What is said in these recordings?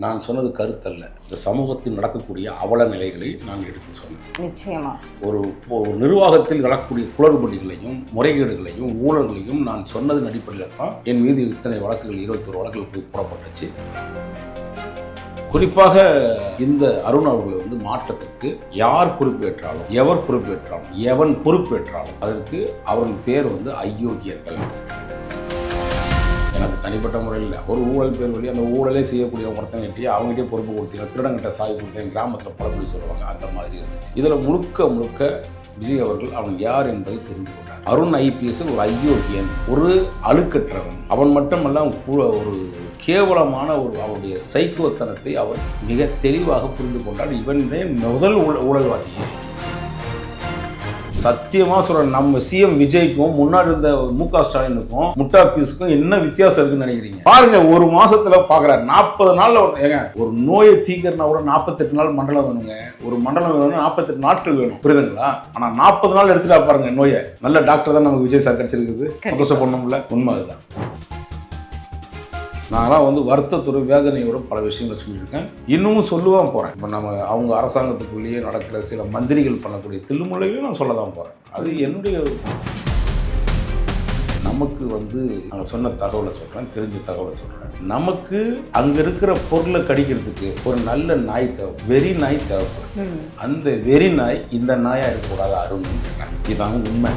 நான் சொன்னது கருத்தல்ல. இந்த சமூகத்தில் நடக்கக்கூடிய அவல நிலைகளை நான் எடுத்து சொன்னேன். நிச்சயமா. ஒரு நிர்வாகத்தில் நடக்கக்கூடிய குளறுபடிகளையும் முறைகேடுகளையும் ஊழல்களையும் நான் சொன்னதன் அடிப்படையில் தான் என் மீது இத்தனை வழக்குகள் 21 வழக்குகள் போய் போடப்பட்டுச்சு. குறிப்பாக இந்த அருண் அவர்களை மாற்றத்திற்கு யார் பொறுப்பேற்றாலும் எவர் பொறுப்பேற்றாலும் எவன் பொறுப்பேற்றாலும் அதற்கு அவர்கள் பேர் அயோக்கியர்கள். எனக்கு தனிப்பட்ட முறையில் ஒரு ஊழல் பேர் வழி அந்த ஊழலே செய்யக்கூடிய ஒருத்தங்க கிட்டே அவங்ககிட்டே பொறுப்பு கொடுத்தீங்க, திருடங்கிட்ட சாய் கொடுத்தேன், கிராமத்தில் பழமொழி சொல்லுவாங்க, அந்த மாதிரி இருந்துச்சு. இதில் முழுக்க விஜய் அவர்கள் அவன் யார் என்பதை தெரிந்து கொண்டார். அருண் ஐபிஎஸ் ஒரு அயோக்கியன், ஒரு அழுக்கற்றவன். அவன் மட்டுமல்ல ஒரு கேவலமான அவனுடைய சைக்கோத்தனத்தை அவர் மிக தெளிவாக புரிந்து கொண்டார். இவன் முதல் ஊழல்வாதியே. சத்தியமாக சொல்கிறேன், நம்ம சிஎம் விஜய்க்கும் முன்னாடி இருந்த முக ஸ்டாலினுக்கும் முட்டா பீஸுக்கும் என்ன வித்தியாசம் இருக்குன்னு நினைக்கிறீங்க? பாருங்க, ஒரு மாசத்துல பார்க்குறேன் 40 நாள்ல ஏங்க ஒரு நோயை தீக்கிறனா கூட 48 நாள் மண்டலம் வேணுங்க. ஒரு மண்டலம் வேணும்னா 48 நாட்கள் வேணும், புரியுதுங்களா? ஆனால் 40 நாள் எடுத்துட்டா பாருங்க நோயை. நல்ல டாக்டர் தான் நமக்கு விஜய் சார் கிடைச்சிருக்குது, சந்தோஷம் பண்ணணும்ல. உண்மை அதுதான். நான்லாம் வருத்தத்தோட வேதனையோட பல விஷயங்களை சொல்லியிருக்கேன், இன்னமும் சொல்லுவான் போகிறேன். இப்போ நம்ம அவங்க அரசாங்கத்துக்குள்ளேயே நடக்கிற சில மந்திரிகள் பண்ணக்கூடிய தில்லுமுள்ளையும் நான் சொல்ல தான் போகிறேன். அது என்னுடைய நமக்கு நாங்கள் சொன்ன தகவலை சொல்கிறேன், தெரிஞ்ச தகவலை சொல்கிறேன். நமக்கு அங்கே இருக்கிற பொருளை கடிக்கிறதுக்கு ஒரு நல்ல நாய் வெறி நாய் தேவைப்படும். அந்த வெறி நாய் இந்த நாயாக இருக்கக்கூடாது அருண். இதுதாங்க உண்மை.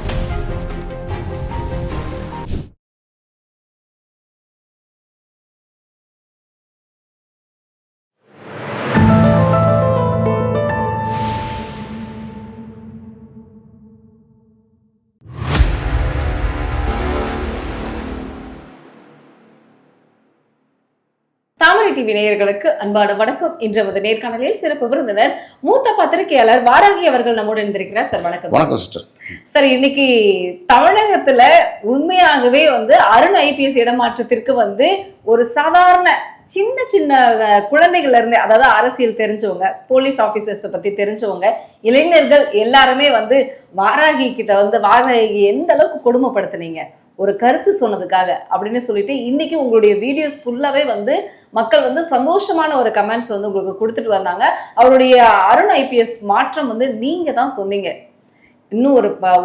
தாமரை டிவி நேயர்களுக்கு அன்பான வணக்கம். இன்று நேர்காணலில் சிறப்பு விருந்தினர் மூத்த பத்திரிகையாளர் வாராகி அவர்கள் நம்மோடு இருந்திருக்கிறார். சார் வணக்கம். வணக்கம் சிஸ்டர். சார், இன்னைக்கு தமிழகத்துல உண்மையாகவே அருண் ஐபிஎஸ் இடமாற்றத்திற்கு ஒரு சாதாரண சின்ன குழந்தைகள்ல இருந்து, அதாவது அரசியல் தெரிஞ்சவங்க, போலீஸ் ஆபீசர்ஸ் பத்தி தெரிஞ்சவங்க, இளைஞர்கள் எல்லாருமே வாராகி கிட்ட வாராகி எந்த அளவுக்கு கொடுமைப்படுத்தினீங்க ஒரு கருத்து சொன்னதுக்காக அப்படின்னு சொல்லிட்டு இன்னைக்கு உங்களுடைய வீடியோஸ் ஃபுல்லாவே மக்கள் சந்தோஷமான ஒரு கமெண்ட்ஸ் உங்களுக்கு கொடுத்துட்டு வந்தாங்க. அவருடைய அருண் ஐபிஎஸ் மாற்றம் நீங்க தான் சொன்னீங்க, இன்னும்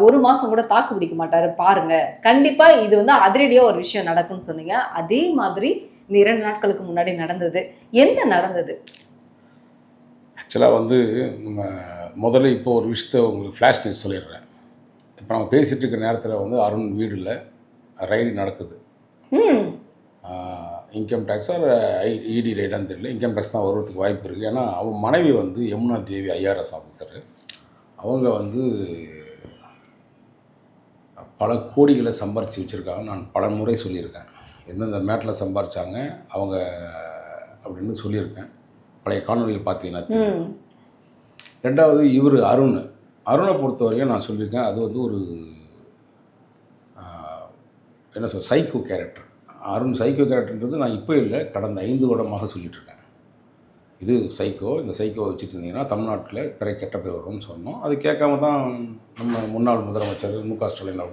ஒரு மாசம் கூட தாக்கு பிடிக்க மாட்டாரு பாருங்க, கண்டிப்பா இது அதிரடியா ஒரு விஷயம் நடக்கும்னு சொன்னீங்க. அதே மாதிரி இந்த 2 நாட்களுக்கு முன்னாடி நடந்தது. என்ன நடந்தது? ஆக்சுவலாக நம்ம முதல்ல இப்போ ஒரு விஷயத்தை உங்களுக்கு ஃப்ளாஷ் நியூஸ் சொல்லிடுறேன். இப்போ நம்ம பேசிகிட்டு இருக்கிற நேரத்தில் அருண் வீடில் ரைடு நடக்குது. இன்கம் டேக்ஸ் ஆர் இடி ரைடான்னு தெரியல, இன்கம் டேக்ஸ் தான் வருவதுக்கு வாய்ப்பு இருக்குது. ஏன்னா அவன் மனைவி யமுனா தேவி ஐஆர்எஸ் ஆஃபீஸரு. அவங்க பல கோடிகளை சம்பாரித்து வச்சுருக்காங்க. நான் பல முறை சொல்லியிருக்கேன் எந்தெந்த மேட்டில் சம்பாரித்தாங்க அவங்க அப்படின்னு சொல்லியிருக்கேன். பழைய காணொலியில் பார்த்தீங்கன்னா தெரியும். ரெண்டாவது இவர் அருணை பொறுத்த வரைக்கும் நான் சொல்லியிருக்கேன், அது ஒரு என்ன சொல் சைக்கோ கேரக்டர். அருண் சைக்கோ கேரக்டர்ன்றது நான் இப்போ இல்லை, கடந்த 5 வருடமாக சொல்லிகிட்ருக்கேன். இது சைக்கோ, இந்த சைக்கோவை வச்சுட்டு இருந்தீங்கன்னா தமிழ்நாட்டில் பிற கெட்ட பேர் வரும்னு சொன்னோம். அது கேட்காம தான் நம்ம முன்னாள் முதலமைச்சர் முக ஸ்டாலின்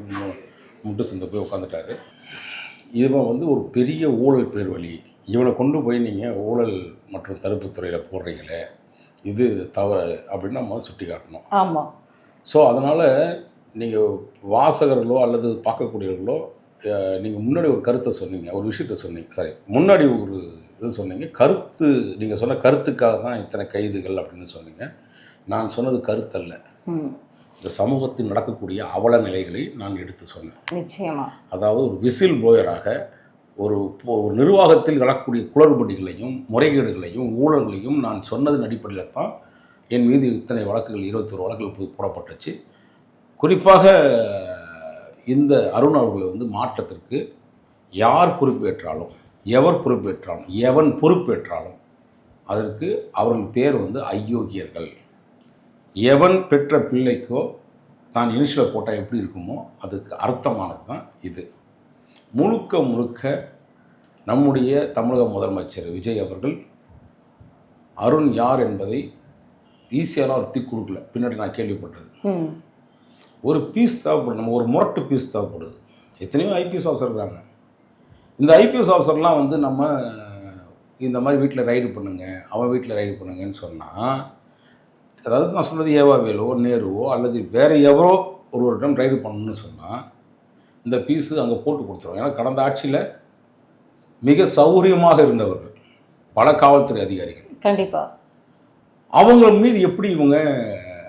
முட்டு சந்தை போய் உட்காந்துட்டாரு. இவன் ஒரு பெரிய ஊழல் பேர் வழி, இவனை கொண்டு போய் நீங்கள் ஊழல் மற்றும் தடுப்புத்துறையில் போடுறீங்களே, இது தவறு அப்படின்னு நம்ம சுட்டி காட்டணும். ஆமாம். ஸோ அதனால் நீங்கள் வாசகர்களோ அல்லது பார்க்கக்கூடியவர்களோ நீங்கள் முன்னாடி ஒரு கருத்தை சொன்னீங்க, ஒரு விஷயத்த சொன்னீங்க, முன்னாடி ஒரு இது சொன்னீங்க, கருத்து நீங்கள் சொன்ன கருத்துக்காக தான் இத்தனை கைதுகள் அப்படின்னு சொன்னீங்க. நான் சொன்னது கருத்தல்ல, இந்த சமூகத்தில் நடக்கக்கூடிய அவல நிலைகளை நான் எடுத்து சொன்னேன். நிச்சயமா. அதாவது ஒரு விசில் ப்ளோயராக ஒரு நிர்வாகத்தில் நடக்கக்கூடிய குளறுபடிகளையும் முறைகேடுகளையும் ஊழல்களையும் நான் சொன்னதன் அடிப்படையில் தான் என் மீது இத்தனை வழக்குகள் 21 வழக்குகள் போய் போடப்பட்டுச்சு. குறிப்பாக இந்த அருண் அவர்களை மாற்றத்திற்கு யார் பொறுப்பேற்றாலும் எவர் பொறுப்பேற்றாலும் எவன் பொறுப்பேற்றாலும் அதற்கு அவர்கள் பேர் அயோக்கியர்கள். எவன் பெற்ற பிள்ளைக்கோ தான் இனிஷியல் போட்டால் எப்படி இருக்குமோ அதுக்கு அர்த்தமானது தான் இது. முழுக்க நம்முடைய தமிழக முதலமைச்சர் விஜய் அவர்கள் அருண் யார் என்பதை ஈஸியான ஒரு திக் கொடுக்கல. பின்னாடி நான் கேள்விப்பட்டது ஒரு பீஸ் தேவைப்படுது, நம்ம ஒரு முரட்டு பீஸ் தேவைப்படுது. எத்தனையோ ஐபிஎஸ் ஆஃபீஸர் இருக்காங்க. இந்த ஐபிஎஸ் ஆஃபீஸர்லாம் நம்ம இந்த மாதிரி வீட்டில் ரைடு பண்ணுங்க, அவன் வீட்டில் ரைடு பண்ணுங்கன்னு சொன்னால், அதாவது நான் சொல்கிறது ஏவாவேலோ நேருவோ அல்லது வேறு எவரோ ஒருவரிடம் ரைடு பண்ணணும்னு சொன்னால் இந்த பீஸு அங்கே போட்டு கொடுத்துருவோம். ஏன்னா கடந்த ஆட்சியில் மிக சௌகரியமாக இருந்தவர்கள் பல காவல்துறை அதிகாரிகள். கண்டிப்பாக அவங்க மீது எப்படி இவங்க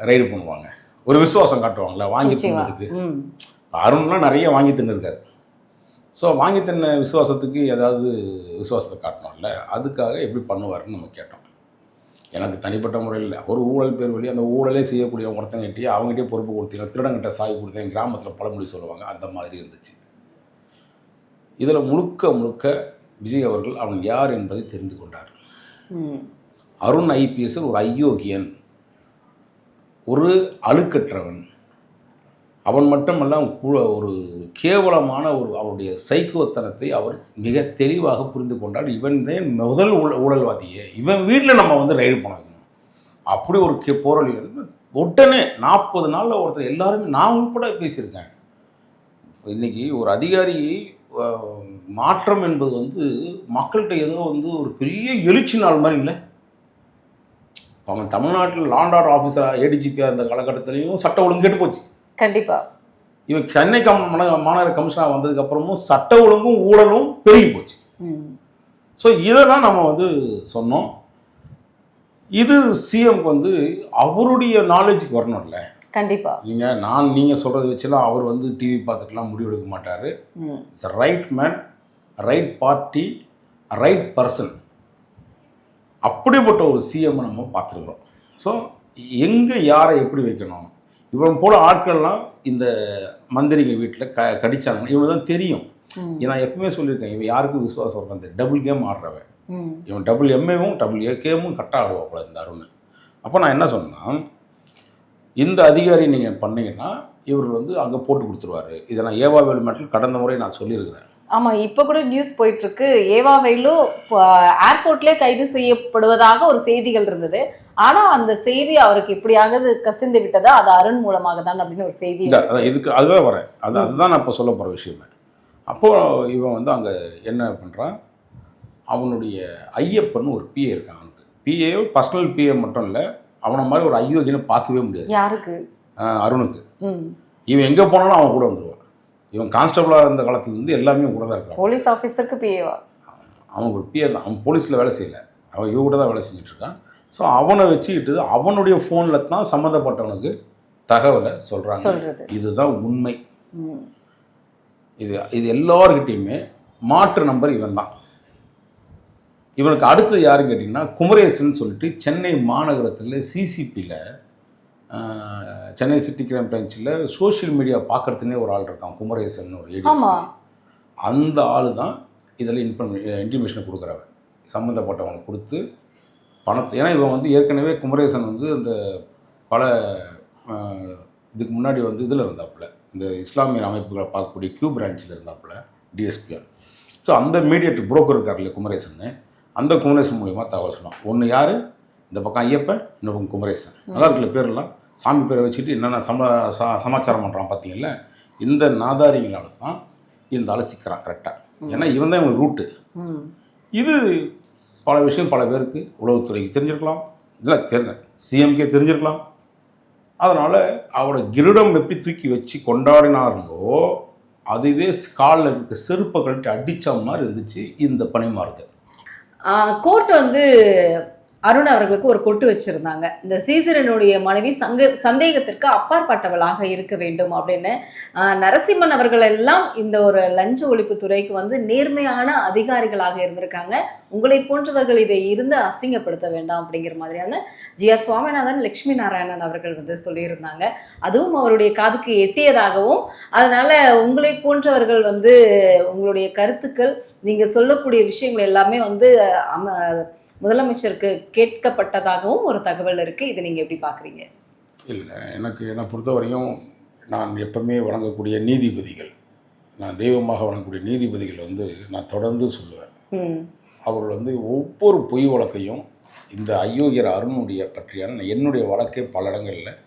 ரைடு பண்ணுவாங்க? ஒரு விசுவாசம் காட்டுவாங்களா வாங்கி தின்னதுக்கு? அருண்லாம் நிறைய வாங்கி தின்னுருக்காரு. ஸோ வாங்கி தின்ன விசுவாசத்துக்கு ஏதாவது விசுவாசத்தை காட்டணும்ல, அதுக்காக எப்படி பண்ணுவாருன்னு நம்ம கேட்டோம். எனக்கு தனிப்பட்ட முறையில் ஒரு ஊழல் பேர் வழி அந்த ஊழலே செய்யக்கூடிய ஒருத்தங்கிட்டே அவங்ககிட்டே பொறுப்பு கொடுத்தீங்க, திருடங்கிட்ட சாய் கொடுத்தேன், கிராமத்தில் பழமொழி சொல்லுவாங்க, அந்த மாதிரி இருந்துச்சு. இதில் முழுக்க முழுக்க விஜய் அவர்கள் அவன் யார் என்பதை தெரிந்து கொண்டார். அருண் ஐபிஎஸ் ஒரு அயோக்கியன், ஒரு அழுக்கற்றவன், அவன் மட்டுமல்ல ஒரு கேவலமான அவனுடைய சைக்குவத்தனத்தை அவர் மிக தெளிவாக புரிந்து கொண்டார். இவன் தான் முதல் ஊழல்வாதியே, இவன் வீட்டில் நம்ம வந்து ரைடு பண்ண வைக்கணும் அப்படி ஒரு போராளி. உடனே 40 நாளில் ஒருத்தர் எல்லாருமே நான் உட்பட பேசியிருக்கேன். இன்றைக்கி ஒரு அதிகாரி மாற்றம் என்பது வந்து மக்கள்கிட்ட ஏதோ வந்து ஒரு பெரிய எழுச்சி நாள் மாதிரி இல்லை. அவன் தமிழ்நாட்டில் லாண்ட் ஆர்டர் ஆஃபீஸராக ஏடிஜிபியாக இருந்த காலகட்டத்திலையும் சட்ட ஒழுங்கு கெட்டு போச்சு. கண்டிப்பாக இவன் சென்னை மாநகர கமிஷனர் வந்ததுக்கப்புறமும் சட்ட ஒழுங்கும் ஊழலும் பெருகி போச்சு. ஸோ இதெல்லாம் நம்ம வந்து சொன்னோம். இது சிஎம்க்கு வந்து அவருடைய நாலேஜுக்கு வரணும்ல. கண்டிப்பாக நீங்கள் சொல்கிறத வச்சுலாம் அவர் வந்து டிவி பார்த்துட்டுலாம் முடிவெடுக்க மாட்டார். It's right man, right party, right person. அப்படிப்பட்ட ஒரு சிஎம் நம்ம பார்த்துருக்குறோம். ஸோ எங்கே யாரை எப்படி வைக்கணும், இவன் போல ஆட்கள்லாம் இந்த மந்திரிங்க வீட்டில் கடிச்சாங்கன்னா இவனுக்கு தான் தெரியும். நான் எப்பவுமே சொல்லியிருக்கேன், இவன் யாருக்கும் விசுவாசம் இருக்கான், டபுள் கேம் ஆடுறவன் இவன். டபுள் எம்ஏவும் டபுள் ஏகேமும் கரெக்டாக ஆடுவாப்புல இந்த அருண். அப்போ நான் என்ன சொன்னேன்னா, இந்த அதிகாரி நீங்கள் பண்ணீங்கன்னா இவர் வந்து அங்கே போட்டு கொடுத்துருவாரு. இதை நான் ஏவாவேலு மேட்டில் கடந்த முறை நான் சொல்லியிருக்கிறேன். ஆமாம், இப்போ கூட நியூஸ் போயிட்டு இருக்கு. ஏவாவேலு ஏர்போர்ட்லேயே கைது செய்யப்படுவதாக ஒரு செய்திகள் இருந்தது. ஆனால் அந்த செய்தி அவருக்கு எப்படியாவது கசிந்து விட்டதா, அது அருண் மூலமாக தான் அப்படின்னு ஒரு செய்தி. இதுக்கு அதுதான் வரேன், அதுதான் நான் இப்போ சொல்ல போகிற விஷயமே. அப்போது இவன் வந்து அங்கே என்ன பண்ணுறான், அவனுடைய ஐயப்பன் ஒரு பிஏ இருக்கான். அவனுக்கு பிஏ பர்சனல் பிஏ மட்டும் இல்லை, அவனை மாதிரி ஒரு ஐயோகின்னு பார்க்கவே முடியாது. யாருக்கு? அருணுக்கு. இவன் எங்கே போனாலும் அவன் கூட வந்துடுவான். இவன் கான்ஸ்டபிளாக இருந்த காலத்துலேருந்து எல்லாமே கூட தான் இருக்கான். போலீஸ் ஆஃபீஸருக்கு பிஏவா? அவன் ஒரு பிஏ தான். அவன் போலீஸில் வேலை செய்யலை, அவன் இவ கூட தான் வேலை செஞ்சிட்ருக்கான். ஸோ அவனை வச்சுக்கிட்டு அவனுடைய ஃபோனில் தான் சம்மந்தப்பட்டவனுக்கு தகவலை சொல்கிறாங்க. இதுதான் உண்மை. இது எல்லார்கிட்டையுமே மாற்று நம்பர் இவன் தான். இவனுக்கு அடுத்தது யாருன்னு கேட்டிங்கன்னா குமரேசன் சொல்லிட்டு சென்னை மாநகரத்தில் சிசிபியில் சென்னை சிட்டி கிரைம் பிரான்ச்சில் சோஷியல் மீடியா பார்க்குறதுனே ஒரு ஆள் இருக்கான், குமரேசன் ஒரு ஏடிஎஸ்பி. அந்த ஆள் தான் இதில் இன்டிமேஷனை கொடுக்குறவன், சம்மந்தப்பட்டவனுக்கு கொடுத்து பணத்தை. ஏன்னா இவன் வந்து ஏற்கனவே குமரேசன் வந்து இந்த பல இதுக்கு முன்னாடி வந்து இதில் இருந்தாப்புல, இந்த இஸ்லாமிய அமைப்புகளை பார்க்கக்கூடிய கியூ பிரான்ச்சில் இருந்தாப்புல டிஎஸ்பியாக. ஸோ அந்த மீடியேட்டர் புரோக்கர் இருக்கார்ல குமரேசன், அந்த குமரேசன் மூலிமா தகவல் சொன்னான். ஒன்று யார், இந்த பக்கம் ஐயப்பன், இன்னொரு பக்கம் குமரேசன். நல்லா இருக்குல்ல பேரெல்லாம், சாமி பேரை வச்சுட்டு என்னென்ன சமாச்சாரம் பண்ணுறான் பார்த்தீங்கல்ல. இந்த நாதாரிகளால் தான் இந்த ஆள் சிக்கிறான் கரெக்டாக. ஏன்னா இவன் தான் இவனுக்கு ரூட்டு. இது பல விஷயம் பல பேருக்கு உளவுத்துறைக்கு தெரிஞ்சிருக்கலாம், இதெல்லாம் தெரிஞ்ச சிஎம்கே தெரிஞ்சிருக்கலாம். அதனால் அவரோட கிரீடம் எப்படி தூக்கி வச்சு கொண்டாடினார்களோ அதுவே காலில் இருக்க செருப்பை கழட்டி அடித்த மாதிரி இருந்துச்சு இந்த பணி மாறுதல். கோர்ட் வந்து அருண் அவர்களுக்கு ஒரு கொட்டு வச்சிருந்தாங்க. இந்த சீசரனுடைய மனைவி சந்தேகத்திற்கு அப்பாற்பட்டவளாக இருக்க வேண்டும் அப்படின்னு. நரசிம்மன் அவர்கள் எல்லாம் இந்த ஒரு லஞ்ச ஒழிப்பு துறைக்கு வந்து நேர்மையான அதிகாரிகளாக இருந்திருக்காங்க, உங்களை போன்றவர்கள் இதை இருந்து அசிங்கப்படுத்த வேண்டாம் அப்படிங்கிற மாதிரியான ஜிஆர் சுவாமிநாதன், லட்சுமி நாராயணன் அவர்கள் வந்து சொல்லியிருந்தாங்க. அதுவும் அவருடைய காதுக்கு எட்டியதாகவும், அதனால உங்களை போன்றவர்கள் வந்து உங்களுடைய கருத்துக்கள், நீங்க சொல்லக்கூடிய விஷயங்கள் எல்லாமே வந்து முதலமைச்சருக்கு கேட்கப்பட்டதாகவும் ஒரு தகவல் இருக்கு. இதை நீங்க எப்படி பாக்குறீங்க? இல்லை, என்னை பொறுத்தவரையும் நான் எப்பவுமே வழங்கக்கூடிய நீதிபதிகள், நான் தெய்வமாக வழங்கக்கூடிய நீதிபதிகள் வந்து நான் தொடர்ந்து சொல்லுவேன். அவர்கள் வந்து ஒவ்வொரு பொய் வழக்கையும் இந்த அயோக்கியர் அருணுடைய பற்றியான என்னுடைய வழக்கே பல இடங்களில்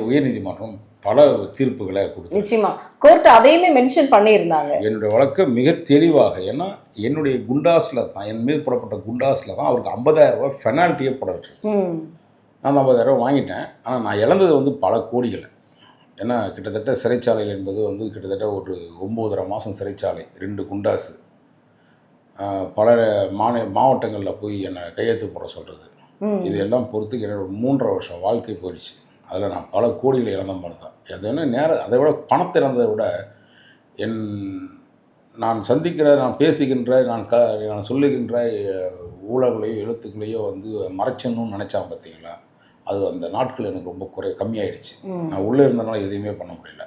உயர்நீதிமன்றம் பல தீர்ப்புகளை கொடுத்து நிச்சயமா கோர்ட் அதையுமே மென்ஷன் பண்ணியிருந்தாங்க. என்னுடைய வழக்கை மிக தெளிவாக, ஏன்னா என்னுடைய குண்டாஸில் தான், என் மீது போடப்பட்ட குண்டாஸில் தான் அவருக்கு 50,000 ரூபாய் பெனால்ட்டியே போடவிட்டு நான் 50,000 ரூபாய் வாங்கிட்டேன். ஆனால் நான் இழந்தது வந்து பல கோடிகளை. ஏன்னா கிட்டத்தட்ட சிறைச்சாலையில் என்பது வந்து கிட்டத்தட்ட ஒரு 9.5 மாதம் சிறைச்சாலை, 2 குண்டாஸு, பல மாவட்டங்களில் போய் என்னை கையெழுத்து போட சொல்கிறது, இது எல்லாம் பொறுத்து என்னோட 3.5 வருஷம் வாழ்க்கை போயிடுச்சு. அதில் நான் பல கோடிகளை இழந்த மாதிரி தான். அது என்ன அதை விட பணத்தை இழந்ததை விட நான் சந்திக்கிற, நான் பேசுகின்ற, நான் சொல்லுகின்ற ஊழல்களையோ எழுத்துக்களையோ வந்து மறைச்சணும்னு நினச்சான் பார்த்தீங்களா, அது அந்த நாட்கள் எனக்கு ரொம்ப கம்மியாயிடுச்சு. நான் உள்ளே இருந்தனால எதையுமே பண்ண முடியல.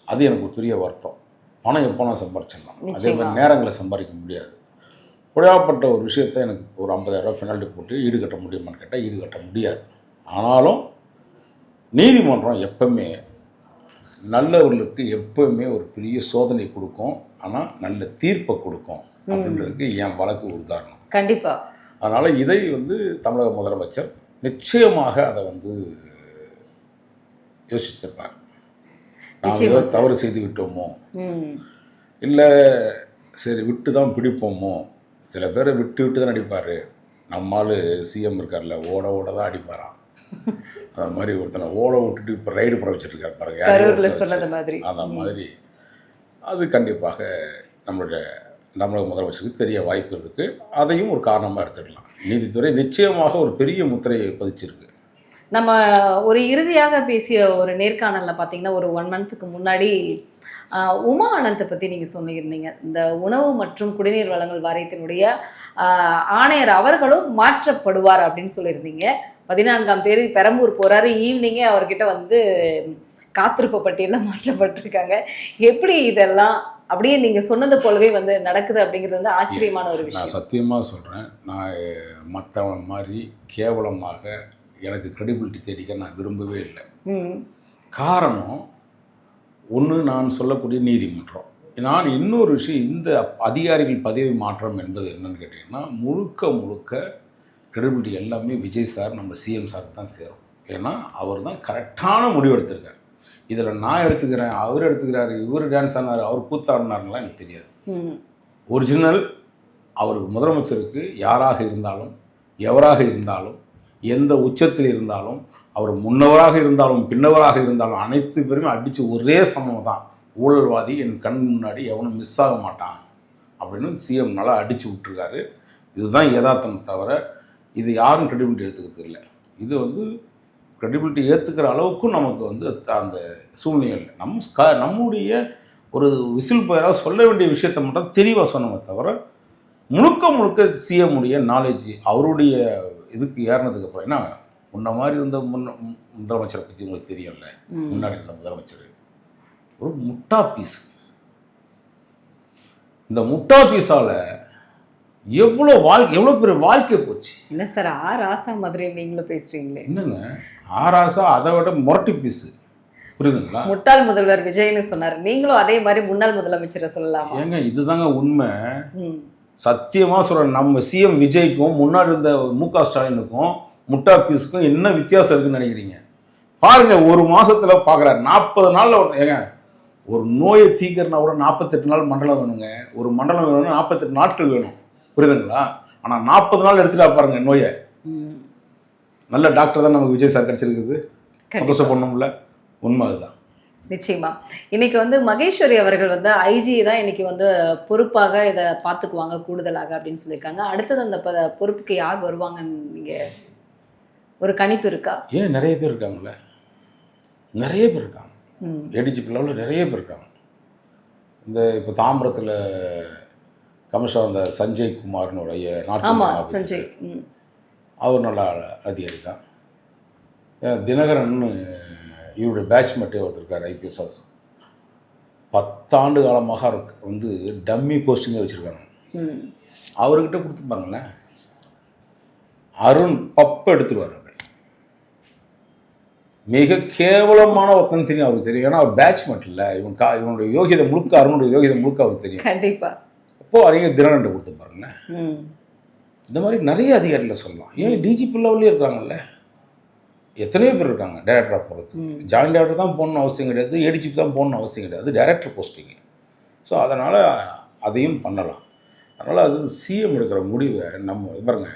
அது எனக்கு ஒரு பெரிய வருத்தம். பணம் எப்போ நான் சம்பாரிச்சிடலாம், அதே மாதிரி நேரங்களை சம்பாதிக்க முடியாது. புழையாப்பட்ட ஒரு விஷயத்தை எனக்கு ஒரு 50,000 ரூபாய் பெனால்ட்டி போட்டு ஈடுகட்ட முடியுமான்னு கேட்டால் ஈடுகட்ட முடியாது. ஆனாலும் நீதிமன்றம் எப்பவுமே நல்லவர்களுக்கு எப்பவுமே ஒரு பெரிய சோதனை கொடுக்கும், ஆனால் நல்ல தீர்ப்பை கொடுக்கும் அப்படின்றதுக்கு என் வழக்கு ஒரு உதாரணம். கண்டிப்பாக. அதனால் இதை வந்து தமிழக முதலமைச்சர் நிச்சயமாக அதை வந்து யோசித்திருப்பார். நாம் ஏதோ தவறு செய்து விட்டோமோ, இல்லை சரி விட்டு தான் பிடிப்போமோ. சில பேரை விட்டு விட்டு தான் அடிப்பார். நம்மால் சிஎம் இருக்கார்ல, ஓட ஓட தான் அடிப்பாராம். அந்த மாதிரி ஒருத்தனை ஓட விட்டுட்டு இப்போ ரைடு போட வச்சுருக்காரு பாருங்க, அந்த மாதிரி. அது கண்டிப்பாக நம்மளுடைய தமிழக முதலமைச்சருக்கு தெரிய வாய்ப்பு இருக்குது. அதையும் ஒரு காரணமாக எடுத்துக்கலாம். நீதித்துறை நிச்சயமாக ஒரு பெரிய முத்திரையை பதிச்சிருக்கு. நம்ம ஒரு இறுதியாக பேசிய ஒரு நேர்காணலில் பார்த்தீங்கன்னா, ஒரு 1 மந்த்துக்கு முன்னாடி உமா ஆனந்தை பற்றி நீங்கள் சொல்லியிருந்தீங்க. இந்த உணவு மற்றும் குடிநீர் வழங்கல் வாரியத்தினுடைய ஆணையர் அவர்களும் மாற்றப்படுவார் அப்படின்னு சொல்லியிருந்தீங்க. 14ஆம் தேதி பெரம்பூர் போகிறாரு. ஈவினிங்கே அவர்கிட்ட வந்து காத்திருப்பு பட்டியலில் மாற்றப்பட்டிருக்காங்க. எப்படி இதெல்லாம் அப்படியே நீங்கள் சொன்னது போலவே வந்து நடக்குது அப்படிங்கிறது வந்து ஆச்சரியமான ஒரு விஷயம். நான் சத்தியமாக சொல்கிறேன், நான் மற்றவன் மாதிரி கேவலமாக எனக்கு கிரெடிபிலிட்டி தேடிக்க நான் விரும்பவே இல்லை. காரணம் ஒன்று, நான் சொல்லக்கூடிய நீதிமன்றம். நான் இன்னொரு விஷயம், இந்த அதிகாரிகள் பதவி மாற்றம் என்பது என்னன்னு கேட்டிங்கன்னா, முழுக்க கிரெடிபிலிட்டி எல்லாமே விஜய் சார், நம்ம சிஎம் சாருக்கு தான் சேரும். ஏன்னா அவர் தான் கரெக்டான முடிவு எடுத்திருக்கார். இதில் நான் எடுத்துக்கிறேன், அவர் எடுத்துக்கிறாரு, இவர் டான்ஸ் ஆனார், அவர் கூத்தாடினாருலாம் எனக்கு தெரியாது. ஒரிஜினல் அவருக்கு முதலமைச்சருக்கு யாராக இருந்தாலும், எவராக இருந்தாலும், எந்த உச்சத்தில் இருந்தாலும், அவர் முன்னவராக இருந்தாலும் பின்னவராக இருந்தாலும் அனைத்து பேருமே அடித்து ஒரே சமம் தான். ஊழல்வாதி என் கண் முன்னாடி எவனும் மிஸ் ஆக மாட்டான் அப்படின்னு சிஎம் நல்லா அடித்து விட்டுருக்காரு. இதுதான் யதார்த்தம் தவிர இது யாரும் கிரெடிபிலிட்டி எடுத்துக்கிறது இல்லை. இது வந்து கிரெடிபிலிட்டி ஏற்றுக்கிற அளவுக்கும் நமக்கு வந்து அந்த சூழ்நிலை நம்முடைய ஒரு விசில் போயராக சொல்ல வேண்டிய விஷயத்தை மட்டும் தெளிவாக சொன்னோமே தவிர முழுக்க சிஎம் உடைய நாலேஜ் அவருடைய இதுக்கு ஏறினதுக்கு அப்புறம், ஏன்னா முன்ன மாதிரி இருந்த முதலமைச்சரை பற்றி உங்களுக்கு தெரியும்ல, முன்னாடி இருந்த முதலமைச்சர் ஒரு முட்டா பீஸ். இந்த முட்டா பீஸால் எவ்வளோ பெரிய வாழ்க்கை போச்சு. என்ன சார் ஆராசா மாதிரி நீங்களும் பேசுறீங்களே? என்னங்க ஆராசா, அதை விட முரட்டி பீஸு, புரியுதுங்களா? முட்டாள் முதல்வர் விஜய்னு சொன்னார், நீங்களும் அதே மாதிரி முன்னாள் முதலமைச்சரை சொல்லலாம். ஏங்க இதுதாங்க உண்மை. சத்தியமாக சொல்கிறேன், நம்ம சிஎம் விஜய்க்கும் முன்னாடி இருந்த மு.க. ஸ்டாலினுக்கும் முட்டா பீஸுக்கும் என்ன வித்தியாசம் இருக்குன்னு நினைக்கிறீங்க? பாருங்கள், ஒரு மாதத்தில் பார்க்குறாரு, 40 நாளில் ஏங்க ஒரு நோயை தீக்கிறனா கூட 48 நாள் மண்டலம் வேணுங்க. ஒரு மண்டலம் வேணும்னா 48 நாட்கள் வேணும், புரியுதுங்களா? ஆனால் 40 நாள் எடுத்துட்டா பாருங்க நோயை. நல்ல டாக்டர் தான் நமக்கு விஜய் சார் கிடச்சிருக்குது, சந்தோஷப்படணும்ல. உண்மை அதுதான். நிச்சயமா. இன்னைக்கு வந்து மகேஸ்வரி அவர்கள் வந்து ஐஜி தான் இன்னைக்கு வந்து பொறுப்பாக இதை பார்த்துக்குவாங்க கூடுதலாக அப்படின்னு சொல்லியிருக்காங்க. அடுத்தது அந்த பொறுப்புக்கு யார் வருவாங்கன்னு நீங்கள் ஒரு கணிப்பு இருக்கா? ஏன் நிறைய பேர் இருக்காங்களே, நிறைய பேர் இருக்காங்க. ஏடிஜிபி லெவலில் நிறைய பேர் இருக்காங்க. இந்த இப்போ தாம்பரத்தில் கமிஷனர் அந்த சஞ்சய் குமார்னு உடைய நாட்டு அவர் நல்ல அதிகாரி தான். தினகரன் இவருடைய பேட்ச்மெட்டே ஒருத்தருக்கார், ஐபிஎஸ் ஆஃபீஸர். 10 ஆண்டு காலமாக வந்து டம்மி போஸ்டிங்கே வச்சுருக்காங்க. அவர்கிட்ட கொடுத்துப்பாங்களேன், அருண் பப்பை எடுத்துருவார். அவர் மிக கேவலமான ஒருத்தன் தெரியும், அவருக்கு தெரியும். ஏன்னா அவர் பேட்ச்மெட் இல்லை, இவனுடைய யோகியதை முழுக்க, அருணுடைய யோகியதை முழுக்க அவருக்கு தெரியும். கண்டிப்பாக. அப்போது அறிஞர் தினகரன் கொடுத்து பாருங்களேன். இந்த மாதிரி நிறைய அதிகாரிகளை சொல்லலாம். ஏன் டிஜிபி லெவல்லே இருக்காங்கல்ல, எத்தனையோ பேர் இருக்காங்க டைரக்டராக போகிறதுக்கு. ஜாயின்ட் டைரக்டர் தான் போகணுன்னு அவசியம் கிடையாது, ஏடிஜிபி தான் போகணுன்னு அவசியம் கிடையாது, டைரக்டர் போஸ்டிங்கு. ஸோ அதனால் அதையும் பண்ணலாம். அதனால் அது சிஎம் எடுக்கிற முடிவை நம்ம பாருங்க,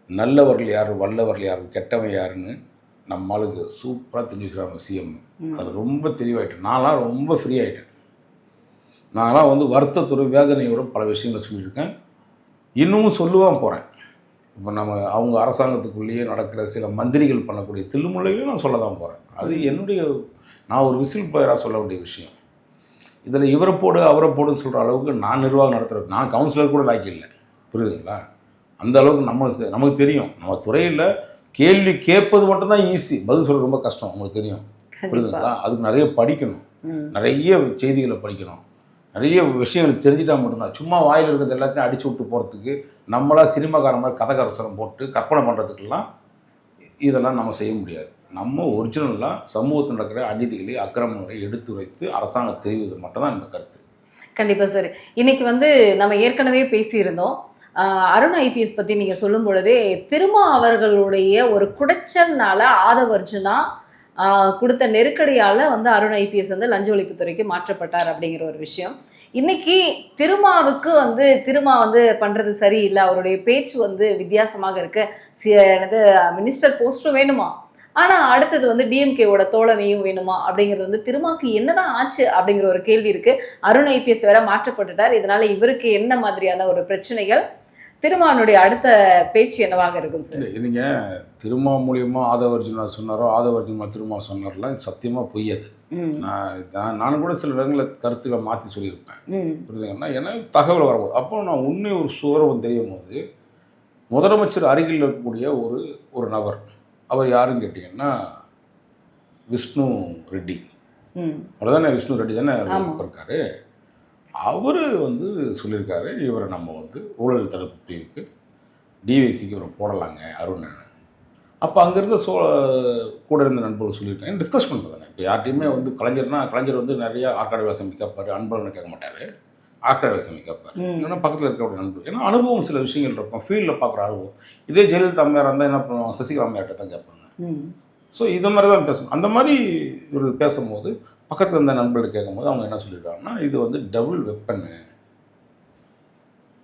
நல்லவர்கள் யார், வல்லவர்கள் யார், கெட்டவன் யாருன்னு நம்ம ஆளுக்கு சூப்பராக தெரிஞ்சு வச்சுருக்காங்க சிஎம். அது ரொம்ப தெளிவாயிட்டேன். நான்லாம் ரொம்ப ஃப்ரீ ஆகிட்டேன். நான்லாம் வந்து வருத்தத்தோட வேதனையோட பல விஷயங்களை சொல்லியிருக்கேன், இன்னமும் சொல்லுவான் போகிறேன். இப்போ நம்ம அவங்க அரசாங்கத்துக்குள்ளேயே நடக்கிற சில மந்திரிகள் பண்ணக்கூடிய தில்லுமுள்ளையும் நான் சொல்ல தான் போகிறேன். அது என்னுடைய, நான் ஒரு விசில் பிளேயராக சொல்ல வேண்டிய விஷயம். இதில் இவரை போடு அவரை போடுன்னு சொல்கிற அளவுக்கு நான் நிர்வாகம் நடத்துகிறது, நான் கவுன்சிலர் கூட லாக்கி இல்லை, புரியுதுங்களா? அந்த அளவுக்கு நமக்கு தெரியும். நம்ம துறையில் கேள்வி கேட்பது மட்டும்தான் ஈஸி, பதில் சொல்கிறது ரொம்ப கஷ்டம், உங்களுக்கு தெரியும், புரியுதுங்களா? அதுக்கு நிறைய படிக்கணும், நிறைய செய்திகளை படிக்கணும், நிறைய விஷயங்கள் தெரிஞ்சுட்டா மட்டும்தான். சும்மா வாயில் இருக்கிறது எல்லாத்தையும் அடிச்சு விட்டு போகிறதுக்கு, நம்மளாம் சினிமாக்கார மாதிரி கதைக்கரசரம் போட்டு கற்பனை பண்ணுறதுக்கெல்லாம் இதெல்லாம் நம்ம செய்ய முடியாது. நம்ம ஒரிஜினலாக சமூகத்தில் நடக்கிற அநீதிகளை அக்கிரமங்களை எடுத்துரைத்து அரசாங்கம் தெரிவிப்பது மட்டும்தான் நம்ம கருத்து. கண்டிப்பாக சார். இன்னைக்கு வந்து நம்ம ஏற்கனவே பேசியிருந்தோம். அருண் ஐபிஎஸ் பற்றி நீங்கள் சொல்லும் பொழுதே திருமா அவர்களுடைய ஒரு குடைச்சல்னால ஆதவர்ஜுனா கொடுத்த நெருக்கடியால் வந்து அருண் ஐபிஎஸ் வந்து லஞ்ச ஒழிப்புத்துறைக்கு மாற்றப்பட்டார் அப்படிங்கிற ஒரு விஷயம். இன்னைக்கு திருமாவுக்கு வந்து திருமா வந்து பண்ணுறது சரியில்லை, அவருடைய பேச்சு வந்து வித்தியாசமாக இருக்கு, எனது மினிஸ்டர் போஸ்ட்டும் வேணுமா, ஆனால் அடுத்தது வந்து டிஎம்கேவோட தோழமையும் வேணுமா அப்படிங்கிறது வந்து திருமாவுக்கு என்னதான் ஆச்சு அப்படிங்கிற ஒரு கேள்வி இருக்குது. அருண் ஐபிஎஸ் வேற மாற்றப்பட்டுட்டார், இதனால் இவருக்கு என்ன மாதிரியான ஒரு பிரச்சனைகள், திருமாவனுடைய அடுத்த பேச்சு என்னவாக இருக்கும் சார்? இல்லைங்க, திருமா மூலியமாக ஆதவர்ஜுனா சொன்னாரோ, ஆதவர்ஜுனா திருமா சொன்னார்லாம் சத்தியமாக பொய்யது. நான் கூட சில இடங்களில் கருத்துக்களை மாற்றி சொல்லியிருப்பேன், புரியுதுங்கன்னா. ஏன்னா தகவல் வரும்போது அப்போ நான் உண்மை ஒரு சுவரம் தெரியும் போது, முதலமைச்சர் அருகில் இருக்கக்கூடிய ஒரு நபர், அவர் யாருன்னு கேட்டிங்கன்னா விஷ்ணு ரெட்டி, அவ்வளோதானே, விஷ்ணு ரெட்டி தானே இருக்காரு. அவர் வந்து சொல்லியிருக்காரு, இவரை நம்ம வந்து ஊழல் தடுப்பு பிரிவுக்கு டிவைசிக்கு இவரை போடலாங்க அருண். அப்போ அங்கேருந்து கூட இருந்த நண்பர்கள் சொல்லியிருக்காங்க, டிஸ்கஸ் பண்ணுறது தானே. இப்போ யார்ட்டையுமே வந்து கலைஞர் வந்து நிறையா ஆற்காடு வேசம் கேட்பார், அன்பழகனை கேட்க மாட்டார், ஆற்காடு வேசம் கேட்பார், இல்லைன்னா பக்கத்தில் இருக்கக்கூடிய நண்பர்கள். ஏன்னா அனுபவம் சில விஷயங்கள் இருக்கும், ஃபீல்டில் பார்க்குற அனுபவம். இதே ஜெயலலிதா அம்மையார் இருந்தால் என்ன பண்ணுவாங்க, சசிகலா அம்மையார்கிட்ட தான் கேட்பாங்க. ஸோ இது மாதிரி தான் பேசணும். அந்த மாதிரி இவர்கள் பேசும்போது பக்கத்தில் இருந்த நண்பர்கள் கேட்கும்போது அவங்க என்ன சொல்லியிருக்காங்கன்னா, இது வந்து டபுள் வெப்பன்னு.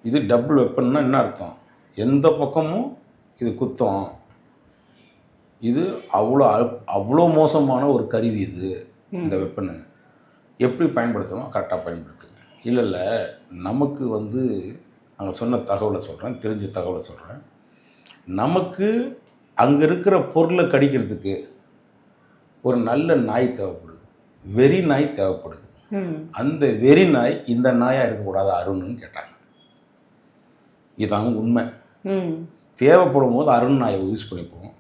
இது டபுள் வெப்பன்னா என்ன அர்த்தம், எந்த பக்கமும் இது குத்தம், இது அவ்வளோ மோசமான ஒரு கருவி, இது இந்த வெப்பனு எப்படி பயன்படுத்தணும், கரெக்டாக பயன்படுத்துங்க. இல்லை நமக்கு வந்து அங்கே சொன்ன தகவலை சொல்கிறேன், தெரிஞ்ச தகவலை சொல்கிறேன், நமக்கு அங்கே இருக்கிற பொருளை கடிக்கிறதுக்கு ஒரு நல்ல நாய் தேவைப்படுது, வெறி நாய் தேவைப்படுது. அந்த வெறி நாய் இந்த நாயாக இருக்கக்கூடாது அருண்னு கேட்டாங்க. இதாங்க உண்மை. தேவைப்படும் போது அருண் நாயை யூஸ் பண்ணிப்போம்.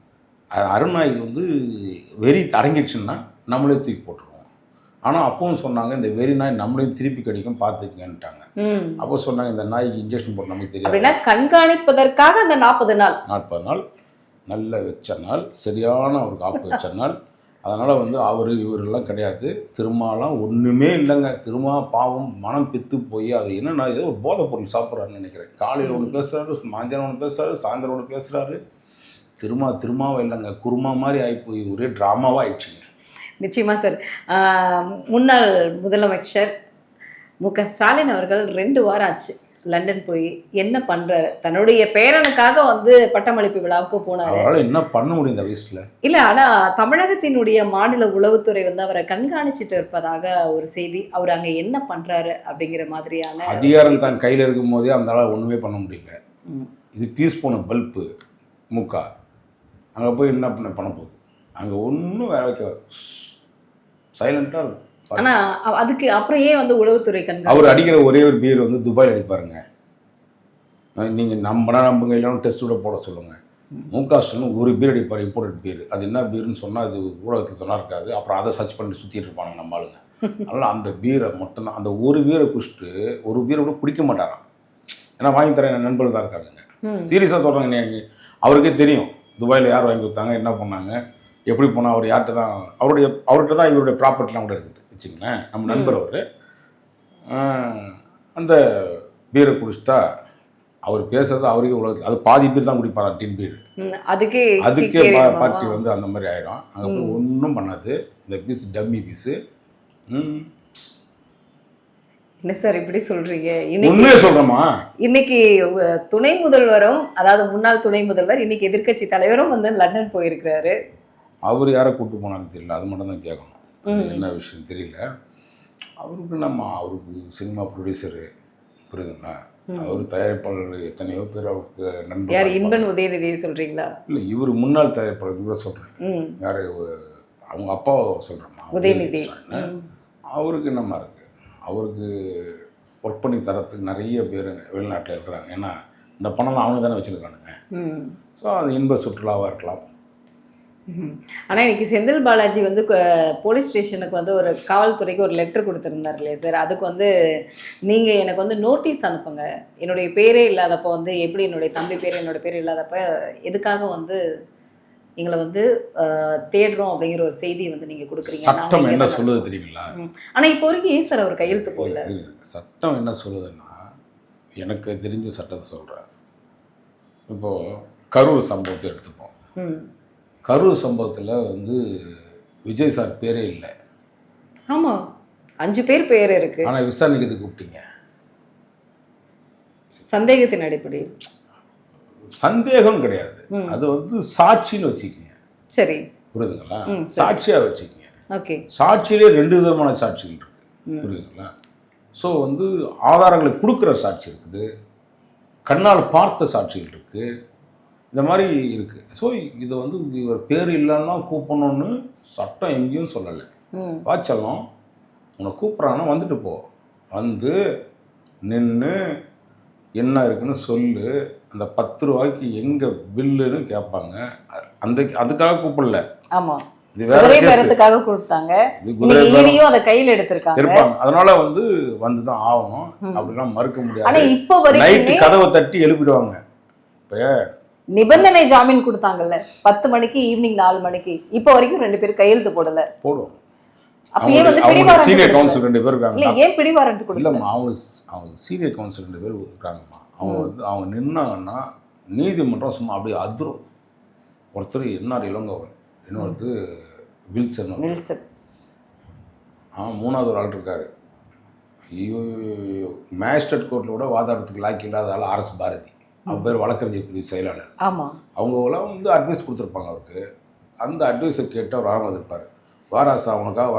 அருண் நாய் வந்து வெறி அடங்கிடுச்சுன்னா நம்மளே தூக்கி போட்டுருவோம். ஆனால் அப்பவும் சொன்னாங்க, இந்த வெறி நாய் நம்மளையும் திருப்பி கிடைக்கும் பார்த்துக்கங்கன்ட்டாங்க. அப்போ சொன்னாங்க, இந்த நாய்க்கு இன்ஜெக்ஷன் போட்டு நமக்கு தெரியாது, கண்காணிப்பதற்காக அந்த 40 நாள் நல்ல வச்ச நாள், சரியான ஒரு காப்பு வச்ச நாள். அதனால் வந்து இவரெல்லாம் கிடையாது, திருமாலாம் ஒன்றுமே இல்லைங்க. திருமா பாவம் மனம் பித்து போய் அது என்னென்னா ஏதோ ஒரு போதை பொருள் சாப்பிட்றாருன்னு நினைக்கிறேன். காலையில் ஒன்று பேசுகிறாரு, மத்தியானம் ஒன்று பேசுகிறாரு, சாயந்தரம் ஒன்று பேசுகிறாரு. திருமாவை இல்லைங்க, குருமா மாதிரி ஆகிப்போய் ஒரே ட்ராமாவாக ஆயிடுச்சுங்க. நிச்சயமாக சார். முன்னாள் முதலமைச்சர் மு.க. ஸ்டாலின் அவர்கள் 2 வாரம் ஆச்சு லண்டன் போய் என்ன பண்றாரு, தன்னுடைய பேரனுக்காக வந்து பட்டமளிப்பு விழாவுக்கு போனாரு. அவரால் என்ன பண்ண முடியும் இந்த வயசுல? இல்ல, ஆனா தமிழகத்தினுடைய மாநில உளவுத்துறை வந்து அவரை கண்காணிச்சுட்டு இருப்பதாக ஒரு செய்தி. அவர் அங்க என்ன பண்றாரு அப்படிங்கிற மாதிரியான அதிகாரம் தான் கையில் இருக்கும் போதே அந்த ஆளால் ஒண்ணுமே பண்ண முடியல. இது பீஸ் போன பல்பு முக்கா, அங்கே போய் என்ன பண்ண போகுது? அங்கே ஒன்றும் வேலைக்கு சைலண்டாக இருக்கும். ஆனால் அதுக்கு அப்புறம் ஏன் வந்து உளவுத்துறை அவர் அடிக்கிற ஒரே ஒரு பீர் வந்து துபாயில் அடிப்பாருங்க. நீங்கள் நம்புங்க, இல்லைன்னா டெஸ்ட் கூட போட சொல்லுங்கள். முக ஸ்டாலின் ஒரு பீர் அடிப்பார், இம்போர்ட்டட் பீர். அது என்ன பீர்னு சொன்னால் அது ஊடகத்தில் சொன்னா இருக்காது. அப்புறம் அதை சர்ச் பண்ணி சுற்றிட்டு இருப்பாங்க நம்ம ஆளுங்க. அதனால் அந்த பீரை மட்டும்தான், அந்த ஒரு பீரை குடிச்சிட்டு ஒரு பீரை கூட குடிக்க மாட்டாராம். ஏன்னா வாங்கி தரேன் என் நண்பர்கள் தான் இருக்காங்க. சீரியஸாக சொல்கிறாங்க. அவருக்கே தெரியும் துபாயில் யார் வாங்கி கொடுத்தாங்க, என்ன பண்ணாங்க, எப்படி போனால், அவர் யார்கிட்ட தான், அவர்கிட்ட தான் இவருடைய ப்ராப்பர்ட்டிலாம் கூட இருக்குது வச்சுங்களேன். நம்ம நண்பர் அவர் அந்த பீரை குடிச்சிட்டா அவர் பேசுறது அவருக்கே உலகத்தில் அது பாதி பேர் தான் குடிப்பாராம் டின் பீர். அதுக்கே பார்ட்டி வந்து அந்த மாதிரி ஆகிடும். அங்கே போய் ஒன்றும் பண்ணாது. இந்த பீஸ் டம்மி பீஸு. என்ன சார் இப்படி சொல்றீங்க? உண்மையே சொல்றேம்மா. இன்னைக்கு துணை முதல்வரும், அதாவது முன்னாள் துணை முதல்வர், இன்னைக்கு எதிர்க்கட்சி தலைவரும் வந்து லண்டன் போயிருக்கிறாரு. அவர் யாரை கூப்பிட்டு போனாலும் தெரியல, அது மட்டும் தான் கேட்கணும். என்ன விஷயம் தெரியல. அவருக்கு சினிமா ப்ரொடியூசரு, புரியுதுங்களா? அவர் தயாரிப்பாளர் எத்தனையோ பேர் அவருக்கு நண்பர். யார்? இன்பன் உதயநிதியை சொல்றீங்களா? இல்லை, இவர் முன்னாள் தயாரிப்பாளர் கூட சொல்கிறேன். யார்? அவங்க அப்பாவை சொல்கிறேம்மா, உதயநிதி. அவருக்கு என்னம்மா இருக்குது? அவருக்கு ஒர்க் பண்ணி தரத்துக்கு நிறைய பேர் வெளிநாட்டில் இருக்கிறாங்க. ஏன்னா இந்த பணம்லாம் அவங்க தானே வச்சுருக்கானுங்க. ஸோ அது இன்ப சுற்றுலாவாக இருக்கலாம். ஆனால் இன்னைக்கு செந்தில் பாலாஜி வந்து போலீஸ் ஸ்டேஷனுக்கு வந்து ஒரு காவல்துறைக்கு ஒரு லெட்டர் கொடுத்துருந்தார் இல்லையா சார்? அதுக்கு வந்து நீங்கள் எனக்கு வந்து நோட்டீஸ் அனுப்புங்க, என்னுடைய பேரே இல்லாதப்போ வந்து எப்படி என்னுடைய தம்பி பேர் என்னோட பேர் இல்லாதப்ப எதுக்காக வந்து எங்களை வந்து தேடுறோம் அப்படிங்கிற ஒரு செய்தி வந்து நீங்கள் கொடுக்குறீங்க. சட்டம் என்ன சொல்லுது தெரியுங்களா? ஆனால் இப்போ வரைக்கும் ஏன் சார் அவர் கையெழுத்து போடல? சட்டம் என்ன சொல்லுதுன்னா, எனக்கு தெரிஞ்ச சட்டத்தை சொல்கிறேன். இப்போது கரூர் சம்பவத்தை எடுத்துப்போம். கரூர் சம்பவத்தில் வந்து விஜய் சார் பேரே இல்லை. ஆமாம், 5 பேர் பேர் இருக்கு. ஆனால் விசாரணைக்கு எதுக்கு கூப்பிட்டீங்க? சந்தேகத்தின் அடிப்படையில். சந்தேகம் கிடையாது, அது வந்து சாட்சின்னு வச்சுக்கிங்க. சரி, புரியுதுங்களா? சாட்சியாக வச்சுக்கிங்க. ஓகே. சாட்சியிலே 2 விதமான சாட்சிகள் இருக்கு, புரியுதுங்களா? ஸோ வந்து ஆதாரங்களை கொடுக்குற சாட்சி இருக்குது, கண்ணால் பார்த்த சாட்சிகள் இருக்குது, இந்த மாதிரி இருக்குது. ஸோ இதை வந்து இவர் பேர் இல்லைன்னா கூப்பிடணும்னு சட்டம் எங்கேயும் சொல்லலை. வாச்சலம் உன்னை கூப்பிட்றான்னா வந்துட்டு போ, வந்து நின்று என்ன இருக்குன்னு சொல்லு, அந்த 10 ரூபாய்க்கு எங்கே பில்லுன்னு கேட்பாங்க. அதுக்காக கூப்பிடல. ஆமாம், இது வேற பேரத்துக்காக கூப்பிட்டாங்க. ஈடியும் அதை கையில் எடுத்திருக்காங்க இருப்பாங்க. அதனால வந்து தான் ஆகணும், அப்படிலாம் மறுக்க முடியாது. ஆனா இப்போ நைட்டு கதவை தட்டி எழுப்பிடுவாங்க. இப்போ நிபந்தனை ஜாமீன் கொடுத்தாங்கல்ல 10 மணிக்கு, ஈவினிங் 4 மணிக்கு, இப்போ வரைக்கும் 2 பேர் கையெழுத்து போடல. போடுவோம். அப்பயே வந்து பிடிவாரண்ட் சீனியர் கவுன்சில் 2 பேர் இருக்காங்க. இல்ல, ஏன் பிடிவாரண்ட் கொடுக்கல? இல்லம்மா, அவங்க சீனியர் கவுன்சில் 2 பேர் இருக்காங்கம்மா. அவங்க நின்னாங்கன்னா நீதிமன்றம் சும்மா அப்படியே அதிரும். ஒருத்தர் என்ஆர் இளங்கோவன், இன்னொருத்தர் வில்சன். மூணாவது ஒரு ஆள் இருக்காரு, மேஜிஸ்ட்ரேட் கோர்ட்டில் கூட வாதாடத்துக்கு லாக்கி இல்லாத ஆள் ஆர்எஸ் பாரதி. அவங்க பேர் வழக்கறிஞர் பிரிவு செயலாளர். அவங்களாம் வந்து அட்வைஸ் கொடுத்துருப்பாங்க அவருக்கு. அந்த அட்வைஸை கேட்டு அவர் வராமல் இருப்பார். வாராசா அவனுக்காக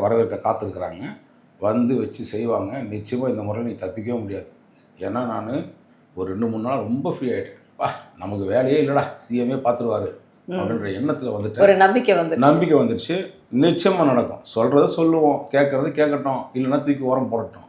வரவேற்க காத்திருக்கிறாங்க, வந்து வச்சு செய்வாங்க. நிச்சயமாக இந்த முறையில் நீ தப்பிக்கவே முடியாது. ஏன்னா நான் ஒரு 2-3 நாள் ரொம்ப ஃப்ரீ ஆகிட்டேன். நமக்கு வேலையே இல்லைடா, சிஎம்ஏ பார்த்துருவாரு அப்படின்ற எண்ணத்தில் வந்துட்டு ஒரு நம்பிக்கை வந்துடுச்சு. நிச்சயமாக நடக்கும். சொல்கிறத சொல்லுவோம், கேட்குறது கேட்கட்டும், இல்லைன்னா தூக்கி ஓரம் போடட்டும்.